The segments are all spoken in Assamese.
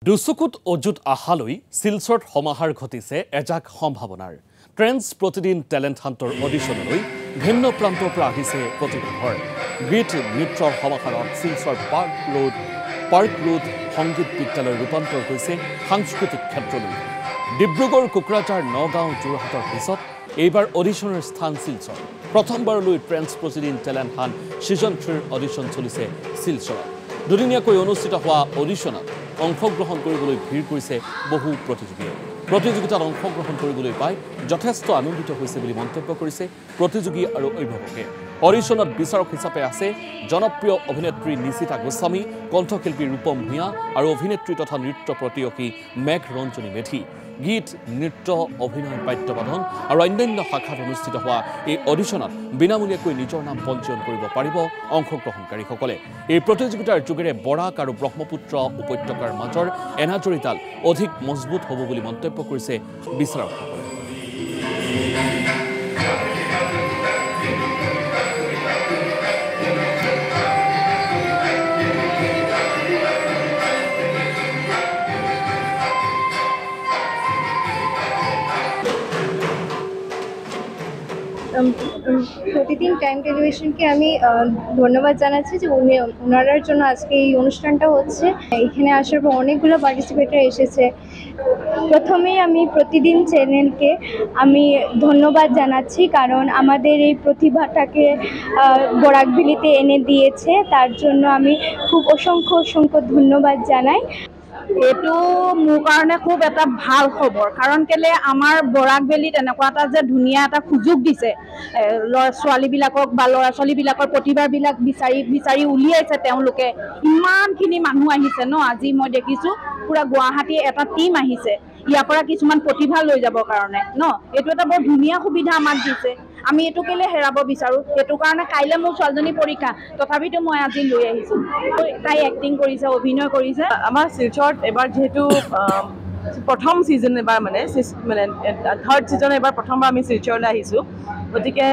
দুচকুত অযুত আশালৈ শিলচৰত সমাহাৰ ঘটিছে এজাক সম্ভাৱনাৰ ট্ৰেন্স প্ৰতিদিন টেলেণ্ট হাণ্টৰ অডিশ্যনলৈ ভিন্ন প্ৰান্তৰ পৰা আহিছে প্ৰতিভাৰ গীত নৃত্যৰ সমাহাৰত শিলচৰ পাৰ্ক ৰোড সংগীত বিদ্যালয় ৰূপান্তৰ হৈছে সাংস্কৃতিক ক্ষেত্ৰলৈ ডিব্ৰুগড় কোকৰাঝাৰ নগাঁও যোৰহাটৰ পিছত এইবাৰ অডিশ্যনৰ স্থান শিলচৰ প্ৰথমবাৰলৈ ট্ৰেন্স প্ৰতিদিন টেলেণ্ট হাণ্ট সিজন 3 অডিশ্যন চলিছে শিলচৰত দুদিনীয়াকৈ অনুষ্ঠিত হোৱা অডিশ্যনত অংশগ্ৰহণ কৰিবলৈ ভিৰ কৰিছে বহু প্ৰতিযোগীয়ে প্ৰতিযোগিতাত অংশগ্ৰহণ কৰিবলৈ পাই যথেষ্ট আনন্দিত হৈছে বুলি মন্তব্য কৰিছে প্ৰতিযোগী আৰু অভিভাৱকে অডিশ্যনত বিচাৰক হিচাপে আছে জনপ্ৰিয় অভিনেত্ৰী নিশিতা গোস্বামী কণ্ঠশিল্পী ৰূপম ভূঞা আৰু অভিনেত্ৰী তথা নৃত্য প্ৰতিযোগী মেঘ ৰঞ্জনী মেধি গীত নৃত্য অভিনয় বাদ্যবাদন আৰু অন্যান্য শাখাত অনুষ্ঠিত হোৱা এই অডিশ্যনত বিনামূলীয়াকৈ নিজৰ নাম পঞ্জীয়ন কৰিব পাৰিব অংশগ্ৰহণকাৰীসকলে এই প্ৰতিযোগিতাৰ যোগেৰে বৰাক আৰু ব্ৰহ্মপুত্ৰ উপত্যকাৰ মাজৰ এনাজৰীডাল অধিক মজবুত হ'ব বুলি মন্তব্য কৰিছে বিচাৰকসকলে প্রতিদিন টাইম টেলিভিশনকে আমি ধন্যবাদ জানাচ্ছি যে ওনারার জন্য আজকে এই অনুষ্ঠানটা হচ্ছে এখানে আসার পর অনেকগুলো পার্টিসিপেটার এসেছে প্রথমেই আমি প্রতিদিন চ্যানেলকে আমি ধন্যবাদ জানাচ্ছি কারণ আমাদের এই প্রতিভাটাকে বরাকভেলিতে এনে দিয়েছে তার জন্য আমি খুব অসংখ্য ধন্যবাদ জানাই এইটো মোৰ কাৰণে খুব এটা ভাল খবৰ কাৰণ কেলে আমাৰ বৰাকভেলিত এনেকুৱা এটা যে ধুনীয়া এটা সুযোগ দিছে ল'ৰা ছোৱালীবিলাকক বা ল'ৰা ছোৱালীবিলাকৰ প্ৰতিভাবিলাক বিচাৰি উলিয়াইছে তেওঁলোকে ইমানখিনি মানুহ আহিছে ন আজি মই দেখিছোঁ পুৰা গুৱাহাটী এটা টিম আহিছে ইয়াৰ পৰা কিছুমান প্ৰতিভা লৈ যাবৰ কাৰণে ন এইটো এটা বৰ ধুনীয়া সুবিধা আমাক দিছে আমি এইটো কেলে হেৰাব বিচাৰোঁ সেইটো কাৰণে কাইলৈ মোৰ ছোৱালীজনী পৰীক্ষা তথাপিতো মই আজি লৈ আহিছোঁ তাই এক্টিং কৰিছে অভিনয় কৰিছে আমাৰ শিলচৰত এবাৰ যেহেতু প্ৰথম ছিজন এবাৰ মানে থাৰ্ড ছিজন এবাৰ প্ৰথমবাৰ আমি শিলচৰলৈ আহিছোঁ গতিকে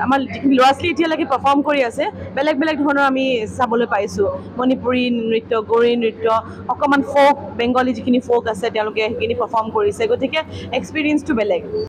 আমাৰ যিখিনি ল'ৰা ছোৱালী এতিয়ালৈকে পাৰফৰ্ম কৰি আছে বেলেগ ধৰণৰ আমি চাবলৈ পাইছোঁ মণিপুৰী নৃত্য গৌৰী নৃত্য অকণমান ফ'ক বেংগলী যিখিনি ফ'ক আছে তেওঁলোকে সেইখিনি পাৰফৰ্ম কৰিছে গতিকে এক্সপিৰিয়েঞ্চটো বেলেগ